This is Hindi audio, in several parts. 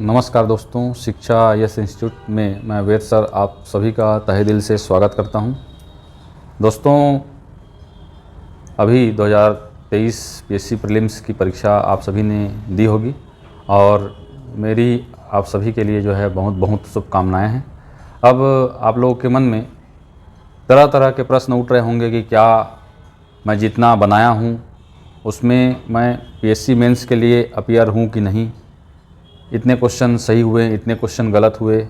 नमस्कार दोस्तों, शिक्षा यस इंस्टीट्यूट में मैं वेद सर आप सभी का तहे दिल से स्वागत करता हूं। दोस्तों, अभी 2023 पीएससी प्रीलिम्स की परीक्षा आप सभी ने दी होगी और मेरी आप सभी के लिए जो है बहुत बहुत शुभकामनाएं हैं। अब आप लोगों के मन में तरह तरह के प्रश्न उठ रहे होंगे कि क्या मैं जितना बनाया हूं उसमें मैं पीएससी मेंस के लिए अपीयर हूं कि नहीं, इतने क्वेश्चन सही हुए, इतने क्वेश्चन गलत हुए,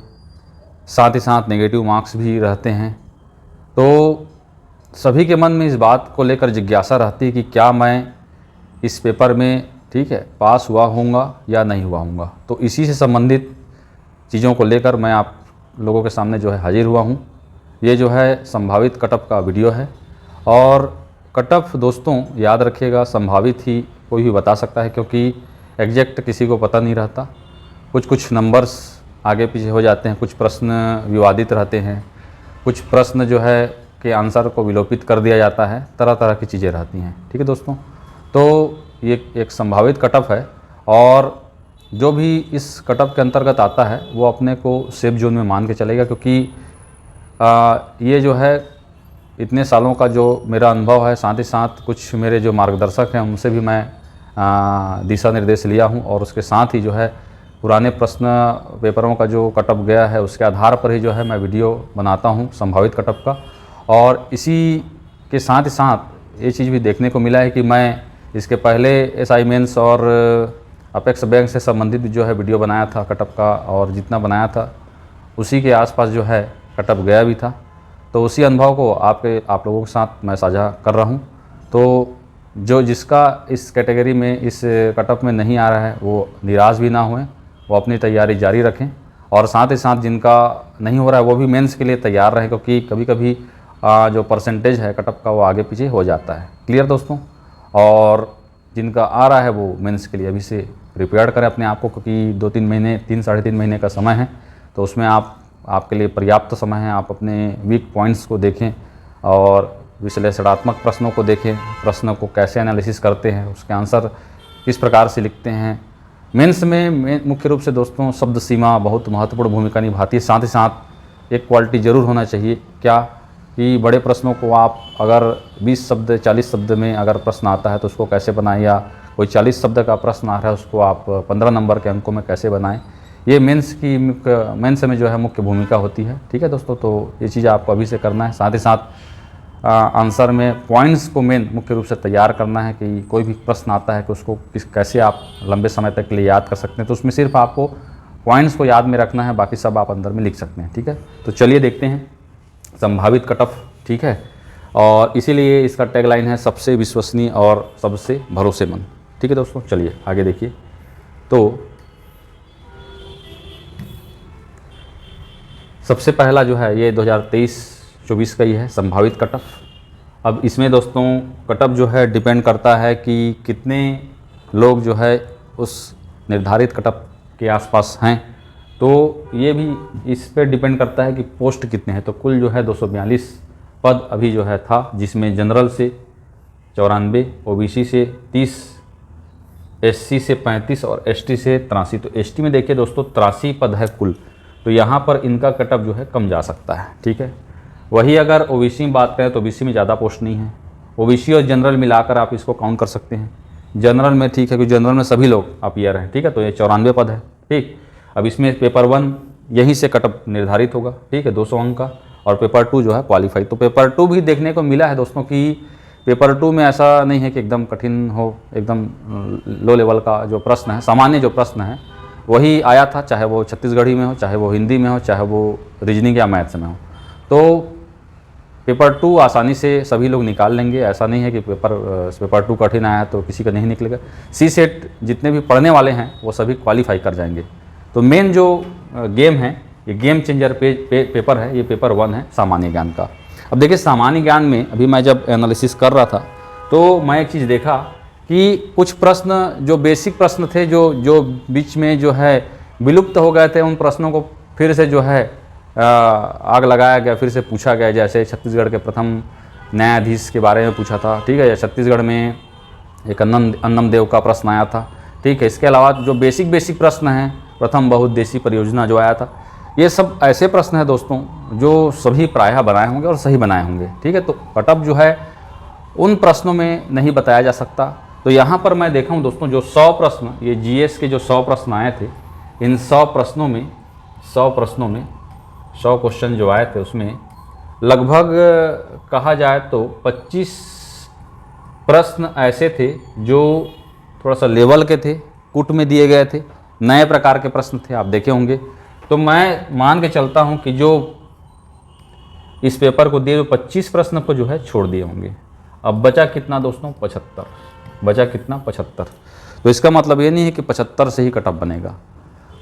साथ ही साथ नेगेटिव मार्क्स भी रहते हैं। तो सभी के मन में इस बात को लेकर जिज्ञासा रहती है कि क्या मैं इस पेपर में पास हुआ होऊंगा या नहीं हुआ होऊंगा। तो इसी से संबंधित चीज़ों को लेकर मैं आप लोगों के सामने जो है हाजिर हुआ हूँ। ये जो है संभावित कटअप का वीडियो है और कटअप दोस्तों याद रखिएगा संभावित ही कोई भी बता सकता है, क्योंकि एग्जैक्ट किसी को पता नहीं रहता। कुछ नंबर्स आगे पीछे हो जाते हैं, कुछ प्रश्न विवादित रहते हैं, कुछ प्रश्न जो है के आंसर को विलोपित कर दिया जाता है, तरह तरह की चीज़ें रहती हैं। ठीक है दोस्तों, तो ये एक संभावित कटअप है और जो भी इस कटअप के अंतर्गत आता है वो अपने को सेफ जोन में मान के चलेगा, क्योंकि ये जो है इतने सालों का जो मेरा अनुभव है, साथ ही साथ कुछ मेरे जो मार्गदर्शक हैं उनसे भी मैं दिशा निर्देश लिया हूं और उसके साथ ही जो है पुराने प्रश्न पेपरों का जो कटअप गया है उसके आधार पर ही जो है मैं वीडियो बनाता हूं संभावित कटअप का। और इसी के साथ ही साथ ये चीज़ भी देखने को मिला है कि मैं इसके पहले एसआई मेंस और अपेक्स बैंक से संबंधित जो है वीडियो बनाया था कटअप का, और जितना बनाया था उसी के आसपास जो है कटअप गया भी था। तो उसी अनुभव को आप लोगों के साथ मैं साझा कर रहा हूँ। तो जो जिसका इस कैटेगरी में इस कटअप में नहीं आ रहा है वो निराश भी ना हुए, वो अपनी तैयारी जारी रखें और साथ ही साथ जिनका नहीं हो रहा है वो भी मेंस के लिए तैयार रहें, क्योंकि कभी कभी जो परसेंटेज है कटअप का वो आगे पीछे हो जाता है। क्लियर दोस्तों? और जिनका आ रहा है वो मेंस के लिए अभी से प्रिपेयर करें अपने आप को, क्योंकि 2-3 महीने 3-3.5 महीने का समय है, तो उसमें आपके लिए पर्याप्त समय है। आप अपने वीक पॉइंट्स को देखें और विश्लेषणात्मक प्रश्नों को देखें, प्रश्नों को कैसे एनालिसिस करते हैं, उसके आंसर किस प्रकार से लिखते हैं। मेंस में मुख्य रूप से दोस्तों शब्द सीमा बहुत महत्वपूर्ण भूमिका निभाती है। साथ ही साथ एक क्वालिटी ज़रूर होना चाहिए, क्या कि बड़े प्रश्नों को आप अगर 20 शब्द 40 शब्द में अगर प्रश्न आता है तो उसको कैसे बनाएं, या कोई 40 शब्द का प्रश्न आ रहा है उसको आप 15 नंबर के अंकों में कैसे बनाएं। ये मेंस में जो है मुख्य भूमिका होती है। ठीक है दोस्तों, तो ये चीज़ आपको अभी से करना है। साथ ही साथ आंसर में पॉइंट्स को मुख्य रूप से तैयार करना है कि कोई भी प्रश्न आता है कि उसको कैसे आप लंबे समय तक के लिए याद कर सकते हैं। तो उसमें सिर्फ आपको पॉइंट्स को याद में रखना है, बाकी सब आप अंदर में लिख सकते हैं। ठीक है, तो चलिए देखते हैं संभावित कटअप। ठीक है, और इसीलिए इसका टैगलाइन है सबसे विश्वसनीय और सबसे भरोसेमंद। ठीक है दोस्तों, चलिए आगे देखिए। तो सबसे पहला जो है ये 2023-24 का ही है संभावित कटअप। अब इसमें दोस्तों कटअप जो है डिपेंड करता है कि कितने लोग जो है उस निर्धारित कटअप के आसपास हैं, तो ये भी इस पर डिपेंड करता है कि पोस्ट कितने हैं। तो कुल जो है 242 पद अभी जो है था, जिसमें जनरल से 94, ओबीसी से 30, एससी से 35 और एसटी से 83। तो एसटी में देखिए दोस्तों 83 पद है कुल, तो यहाँ पर इनका कटअप जो है कम जा सकता है। ठीक है, वही अगर ओबीसी में बात करें तो ओबीसी में ज़्यादा पोस्ट नहीं है। ओबीसी और जनरल मिलाकर आप इसको काउंट कर सकते हैं। जनरल में ठीक है, क्योंकि जनरल में सभी लोग अपीयर हैं। ठीक है, तो ये 94 पद है। ठीक, अब इसमें पेपर 1 यहीं से कटअप निर्धारित होगा। ठीक है, 200 अंक का, और पेपर 2 जो है क्वालिफाई। तो पेपर 2 भी देखने को मिला है दोस्तों कि पेपर 2 में ऐसा नहीं है कि एकदम कठिन हो, एकदम लो लेवल का जो प्रश्न है, सामान्य जो प्रश्न है वही आया था, चाहे वो छत्तीसगढ़ी में हो, चाहे वो हिंदी में हो, चाहे वो रीजनिंग या मैथ्स में हो। तो पेपर 2 आसानी से सभी लोग निकाल लेंगे। ऐसा नहीं है कि पेपर 2 कठिन आया तो किसी का नहीं निकलेगा। सी सेट जितने भी पढ़ने वाले हैं वो सभी क्वालिफाई कर जाएंगे। तो मेन जो गेम है ये गेम चेंजर पेपर है, ये पेपर 1 है सामान्य ज्ञान का। अब देखिए सामान्य ज्ञान में अभी मैं जब एनालिसिस कर रहा था तो मैं एक चीज़ देखा कि कुछ प्रश्न जो बेसिक प्रश्न थे जो बीच में जो है विलुप्त हो गए थे, उन प्रश्नों को फिर से जो है आग लगाया गया, फिर से पूछा गया। जैसे छत्तीसगढ़ के प्रथम न्यायाधीश के बारे में पूछा था। ठीक है, या छत्तीसगढ़ में एक अन्नम देव का प्रश्न आया था। ठीक है, इसके अलावा जो बेसिक प्रश्न हैं प्रथम बहुउद्देशीय परियोजना जो आया था, ये सब ऐसे प्रश्न हैं दोस्तों जो सभी प्रायः बनाए होंगे और सही बनाए होंगे। ठीक है, तो कट ऑफ जो है उन प्रश्नों में नहीं बताया जा सकता। तो यहाँ पर मैं देखा हूँ दोस्तों, जो 100 प्रश्न, ये जीएस के जो 100 प्रश्न आए थे, इन 100 प्रश्नों में 100 क्वेश्चन जो आए थे उसमें लगभग कहा जाए तो 25 प्रश्न ऐसे थे जो थोड़ा सा लेवल के थे, कुट में दिए गए थे, नए प्रकार के प्रश्न थे, आप देखे होंगे। तो मैं मान के चलता हूं कि जो इस पेपर को दिए 25 प्रश्न को जो है छोड़ दिए होंगे। अब बचा कितना दोस्तों? 75। बचा कितना? 75। तो इसका मतलब ये नहीं है कि 75 से ही कट ऑफ बनेगा।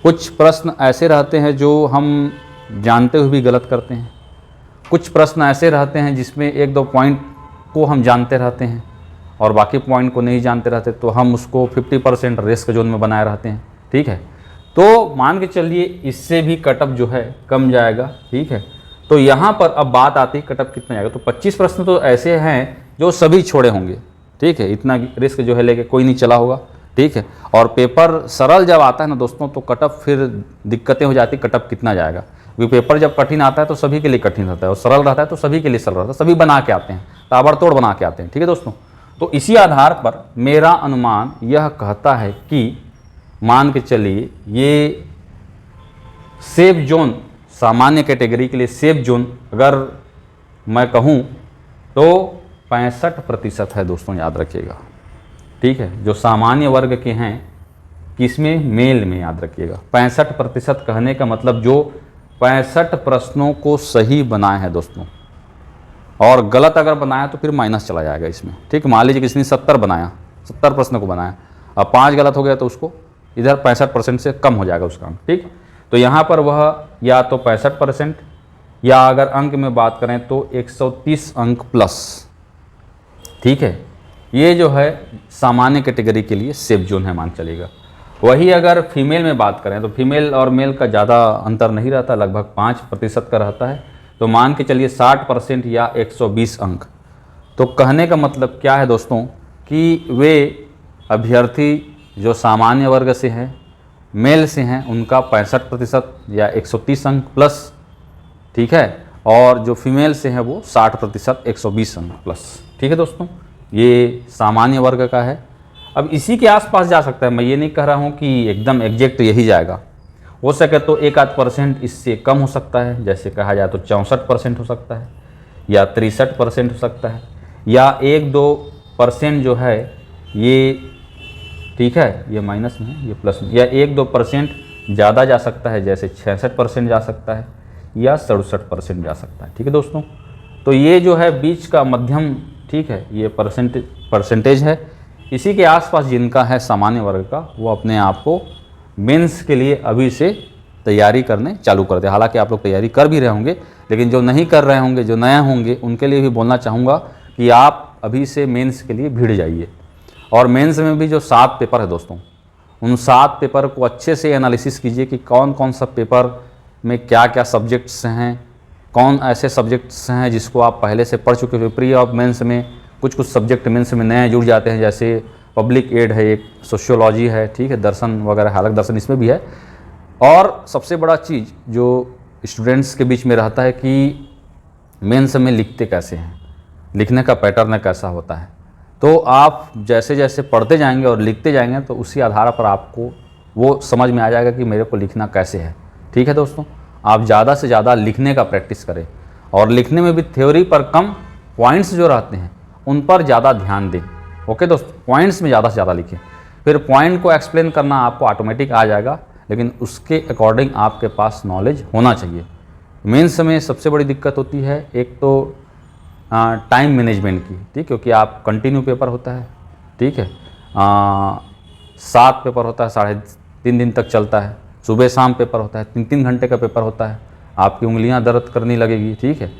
कुछ प्रश्न ऐसे रहते हैं जो हम जानते हुए भी गलत करते हैं, कुछ प्रश्न ऐसे रहते हैं जिसमें 1-2 पॉइंट को हम जानते रहते हैं और बाकी पॉइंट को नहीं जानते रहते, तो हम उसको 50% रिस्क जोन में बनाए रहते हैं। ठीक है, तो मान के चलिए इससे भी कट ऑफ जो है कम जाएगा। ठीक है, तो यहाँ पर अब बात आती है कट ऑफ कितना जाएगा। तो 25 प्रश्न तो ऐसे हैं जो सभी छोड़े होंगे। ठीक है, इतना रिस्क जो है लेके कोई नहीं चला होगा। ठीक है, और पेपर सरल जब आता है ना दोस्तों, तो कट ऑफ फिर दिक्कतें हो जाती, कट ऑफ कितना जाएगा। क्योंकि पेपर जब कठिन आता है तो सभी के लिए कठिन रहता है, और सरल रहता है तो सभी के लिए सरल रहता है, सभी बना के आते हैं, ताबड़तोड़ बना के आते हैं। ठीक है दोस्तों, तो इसी आधार पर मेरा अनुमान यह कहता है कि मान के चलिए ये सेफ जोन, सामान्य कैटेगरी के लिए सेफ जोन अगर मैं कहूँ तो 65% है दोस्तों, याद रखिएगा। ठीक है, जो सामान्य वर्ग के हैं, किसमें? मेल में, याद रखिएगा। 65% कहने का मतलब जो 65 प्रश्नों को सही बनाए हैं दोस्तों, और गलत अगर बनाया तो फिर माइनस चला जाएगा इसमें। ठीक है, मान लीजिए किसी ने 70 बनाया, 70 प्रश्न को बनाया, अब 5 गलत हो गया तो उसको इधर 65% से कम हो जाएगा उसका अंक। ठीक, तो यहाँ पर वह या तो 65% या अगर अंक में बात करें तो 130 अंक प्लस। ठीक है, ये जो है सामान्य कैटेगरी के लिए सेफ जोन है, मान चलेगा। वही अगर फीमेल में बात करें तो फीमेल और मेल का ज़्यादा अंतर नहीं रहता, लगभग 5% का रहता है। तो मान के चलिए 60% या 120 अंक। तो कहने का मतलब क्या है दोस्तों कि वे अभ्यर्थी जो सामान्य वर्ग से हैं, मेल से हैं, उनका 65% या 130 अंक प्लस। ठीक है, और जो फीमेल से हैं वो 60% 120 अंक प्लस। ठीक है दोस्तों, ये सामान्य वर्ग का है। अब इसी के आसपास जा सकता है, मैं ये नहीं कह रहा हूँ कि एकदम एग्जैक्ट यही जाएगा। हो सके तो 1-8% इससे कम हो सकता है, जैसे कहा जाए तो 64% हो सकता है, या 63% हो सकता है, या 1-2% जो है ये, ठीक है, ये माइनस में है, ये प्लस में, या 1-2% ज़्यादा जा सकता है, जैसे 66% जा सकता है या 67% जा सकता है। ठीक है दोस्तों, तो ये जो है बीच का मध्यम, ठीक है, ये परसेंटेज है। इसी के आसपास जिनका है सामान्य वर्ग का, वो अपने आप को मेंस के लिए अभी से तैयारी करने चालू कर दे। हालांकि आप लोग तैयारी कर भी रहे होंगे, लेकिन जो नहीं कर रहे होंगे, जो नए होंगे, उनके लिए भी बोलना चाहूँगा कि आप अभी से मेंस के लिए भिड़ जाइए। और मेंस में भी जो 7 पेपर है दोस्तों, उन 7 पेपर को अच्छे से एनालिसिस कीजिए कि कौन कौन सा पेपर में क्या क्या सब्जेक्ट्स हैं, कौन ऐसे सब्जेक्ट्स हैं जिसको आप पहले से पढ़ चुके हो। प्री ऑफ मेंस में कुछ सब्जेक्ट मेंस में नए जुड़ जाते हैं, जैसे पब्लिक एड है, एक सोशियोलॉजी है, ठीक है, दर्शन वगैरह, हालक दर्शन इसमें भी है। और सबसे बड़ा चीज़ जो स्टूडेंट्स के बीच में रहता है कि मेंस में लिखते कैसे हैं, लिखने का पैटर्न कैसा होता है। तो आप जैसे जैसे पढ़ते जाएंगे और लिखते जाएंगे तो उसी आधार पर आपको वो समझ में आ जाएगा कि मेरे को लिखना कैसे है। ठीक है दोस्तों, आप ज़्यादा से ज़्यादा लिखने का प्रैक्टिस करें, और लिखने में भी थ्योरी पर कम, पॉइंट्स जो रहते हैं उन पर ज़्यादा ध्यान दें। ओके दोस्तों, पॉइंट्स में ज़्यादा से ज़्यादा लिखें, फिर पॉइंट को एक्सप्लेन करना आपको ऑटोमेटिक आ जाएगा, लेकिन उसके अकॉर्डिंग आपके पास नॉलेज होना चाहिए। मेंस में सबसे बड़ी दिक्कत होती है एक तो टाइम मैनेजमेंट की, ठीक, क्योंकि आप कंटिन्यू पेपर होता है, ठीक है, 7 पेपर होता है, 3.5 दिन तक चलता है, सुबह शाम पेपर होता है, 3-3 घंटे का पेपर होता है, आपकी उंगलियां दर्द करने लगेगी। ठीक है,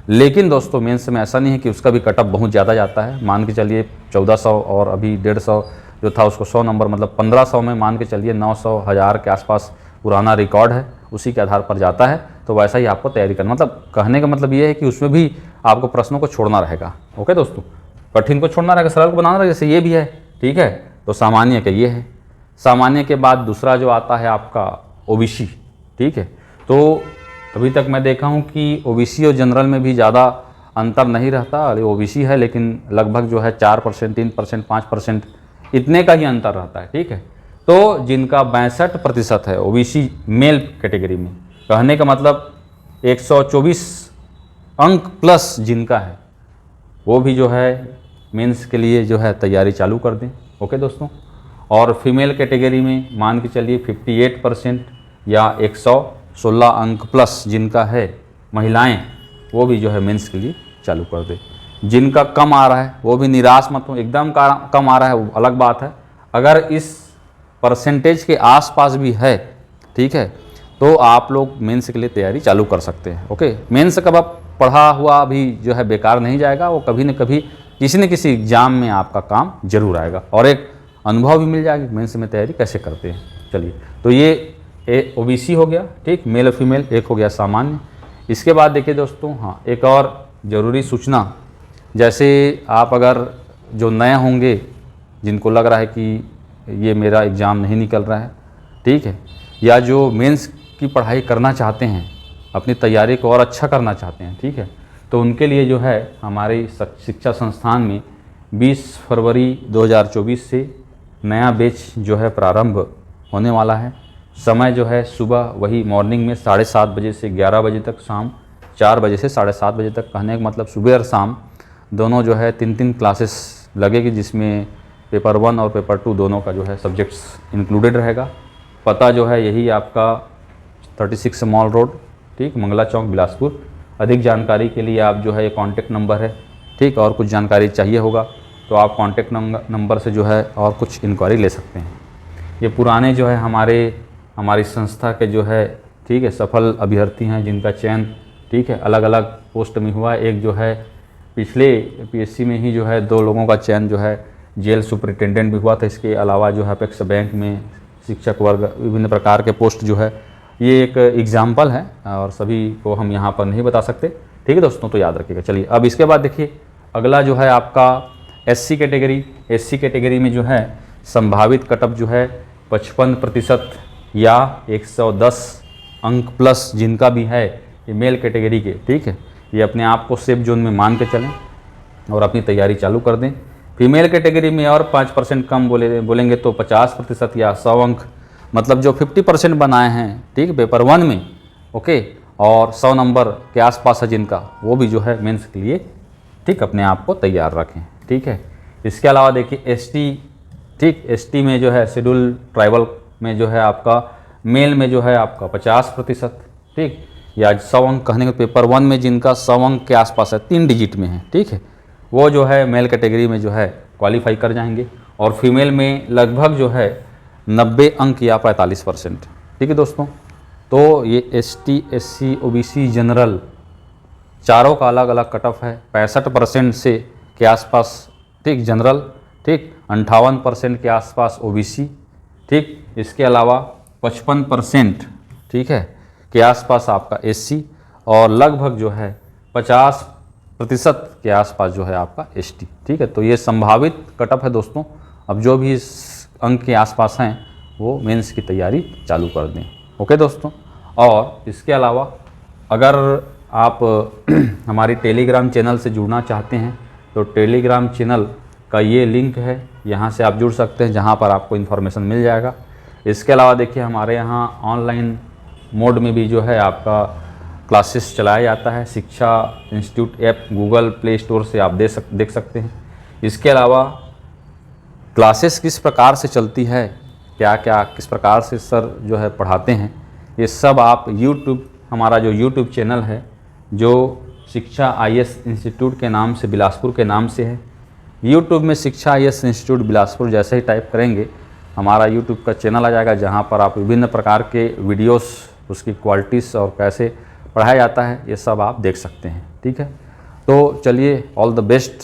लेकिन दोस्तों मेंस में ऐसा नहीं है कि उसका भी कटअप बहुत ज़्यादा जाता है। मान के चलिए 1400 और अभी 150 जो था उसको 100 नंबर, मतलब 1500 में मान के चलिए 900 1000 के आसपास पुराना रिकॉर्ड है, उसी के आधार पर जाता है। तो वैसा ही आपको तैयारी करना, मतलब कहने का मतलब ये है कि उसमें भी आपको प्रश्नों को छोड़ना रहेगा। ओके दोस्तों, कठिन को छोड़ना रहेगा, सरल को बनाना रहेगा, जैसे ये भी है। ठीक है, तो सामान्य का ये है। सामान्य के बाद दूसरा जो आता है आपका ओबीसी, ठीक है। तो अभी तक मैं देखा हूँ कि ओबीसी और जनरल में भी ज़्यादा अंतर नहीं रहता। ओबीसी है लेकिन लगभग जो है 4%, 3%, 5% इतने का ही अंतर रहता है, ठीक है। तो जिनका 62% है ओबीसी मेल कैटेगरी में, कहने का मतलब 124 अंक प्लस जिनका है, वो भी जो है मेंस के लिए जो है तैयारी चालू कर दें। ओके दोस्तों। और फीमेल कैटेगरी में मान के चलिए 58% या 116 अंक प्लस जिनका है महिलाएं, वो भी जो है मेंस के लिए चालू कर दे। जिनका कम आ रहा है वो भी निराश मत हो, एकदम कम आ रहा है वो अलग बात है। अगर इस परसेंटेज के आसपास भी है, ठीक है, तो आप लोग मेंस के लिए तैयारी चालू कर सकते हैं। ओके। मेंस का अब पढ़ा हुआ भी जो है बेकार नहीं जाएगा, वो कभी न कभी किसी न किसी एग्जाम में आपका काम जरूर आएगा और एक अनुभव भी मिल जाएगा मेंस में तैयारी कैसे करते हैं। चलिए, तो ये ओबीसी हो गया, ठीक, मेल और फीमेल, एक हो गया सामान्य। इसके बाद देखिए दोस्तों, हाँ, एक और ज़रूरी सूचना, जैसे आप अगर जो नए होंगे, जिनको लग रहा है कि ये मेरा एग्ज़ाम नहीं निकल रहा है, ठीक है, या जो मेंस की पढ़ाई करना चाहते हैं, अपनी तैयारी को और अच्छा करना चाहते हैं, ठीक है, तो उनके लिए जो है हमारी शिक्षा संस्थान में 20 फरवरी 2024 से नया बैच जो है प्रारंभ होने वाला है। समय जो है सुबह वही मॉर्निंग में 7:30 बजे से 11 बजे तक, शाम 4 बजे से 7:30 बजे तक। कहने का मतलब सुबह और शाम दोनों जो है 3-3 क्लासेस लगेगी, जिसमें पेपर 1 और पेपर 2 दोनों का जो है सब्जेक्ट्स इंक्लूडेड रहेगा। पता जो है यही आपका 36 मॉल रोड, ठीक, मंगला चौक, बिलासपुर। अधिक जानकारी के लिए आप जो है ये कॉन्टैक्ट नंबर है, ठीक, और कुछ जानकारी चाहिए होगा तो आप कॉन्टैक्ट नंबर से जो है और कुछ इंक्वायरी ले सकते हैं। ये पुराने जो है हमारी संस्था के जो है, ठीक है, सफल अभ्यर्थी हैं जिनका चयन, ठीक है, अलग अलग पोस्ट में हुआ। एक जो है पिछले पीएससी में ही जो है 2 लोगों का चयन जो है जेल सुपरिटेंडेंट भी हुआ था। इसके अलावा जो है अपेक्स बैंक में शिक्षक वर्ग, विभिन्न प्रकार के पोस्ट जो है, ये एक एग्जाम्पल है और सभी को हम यहाँ पर नहीं बता सकते, ठीक है दोस्तों, तो याद रखिएगा। चलिए, अब इसके बाद देखिए अगला जो है आपका एससी कैटेगरी। एससी कैटेगरी में जो है संभावित कटअप जो है 55% या 110 अंक प्लस जिनका भी है, ये मेल कैटेगरी के, ठीक है, ये अपने आप को सेफ जोन में मान के चलें और अपनी तैयारी चालू कर दें। फीमेल कैटेगरी में और 5% कम बोलेंगे तो 50% या 100 अंक, मतलब जो 50% बनाए हैं, ठीक, पेपर 1 में, ओके, और 100 नंबर के आसपास है जिनका, वो भी जो है मेंस के लिए, ठीक, अपने आप को तैयार रखें, ठीक है। इसके अलावा देखिए एसटी, ठीक, एसटी में जो है शेड्यूल ट्राइबल में जो है आपका मेल में जो है आपका 50%, ठीक, या 100 अंक, कहने के पेपर 1 में जिनका 100 अंक के आसपास है, 3 डिजिट में है, ठीक है, वो जो है मेल कैटेगरी में जो है क्वालिफाई कर जाएंगे। और फीमेल में लगभग जो है 90 अंक या 45%, ठीक है दोस्तों। तो ये एसटी, एससी, ओबीसी, जनरल चारों का अलग अलग कट ऑफ है। 65% से के आसपास, ठीक, जनरल, ठीक, 58% के आसपास ओबीसी, ठीक, इसके अलावा 55%, ठीक है, के आसपास आपका एससी और लगभग जो है 50% के आसपास जो है आपका एसटी, ठीक है। तो ये संभावित कट ऑफ है दोस्तों। अब जो भी इस अंक के आसपास हैं वो मेंस की तैयारी चालू कर दें। ओके दोस्तों। और इसके अलावा अगर आप हमारी टेलीग्राम चैनल से जुड़ना चाहते हैं तो टेलीग्राम चैनल का ये लिंक है, यहाँ से आप जुड़ सकते हैं, जहाँ पर आपको इन्फॉर्मेशन मिल जाएगा। इसके अलावा देखिए हमारे यहाँ ऑनलाइन मोड में भी जो है आपका क्लासेस चलाया जाता है। शिक्षा institute app Google play store से आप देख सकते हैं। इसके अलावा क्लासेस किस प्रकार से चलती है, क्या क्या किस प्रकार से सर जो है पढ़ाते हैं, ये सब आप यूट्यूब, हमारा जो यूट्यूब चैनल है जो शिक्षा आईएएस इंस्टीट्यूट के नाम से, बिलासपुर के नाम से है। यूट्यूब में शिक्षा आईएएस इंस्टीट्यूट बिलासपुर जैसे ही टाइप करेंगे हमारा यूट्यूब का चैनल आ जाएगा, जहाँ पर आप विभिन्न प्रकार के वीडियोस, उसकी क्वालिटीज़ और कैसे पढ़ाया जाता है ये सब आप देख सकते हैं। ठीक है, तो चलिए, all the best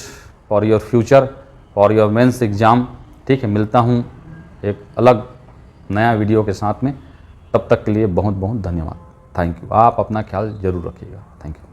for your future, for your mains exam. ठीक है, मिलता हूँ एक अलग नया वीडियो के साथ में। तब तक के लिए बहुत बहुत धन्यवाद। Thank you. आप अपना ख्याल ज़रूर रखिएगा। Thank you.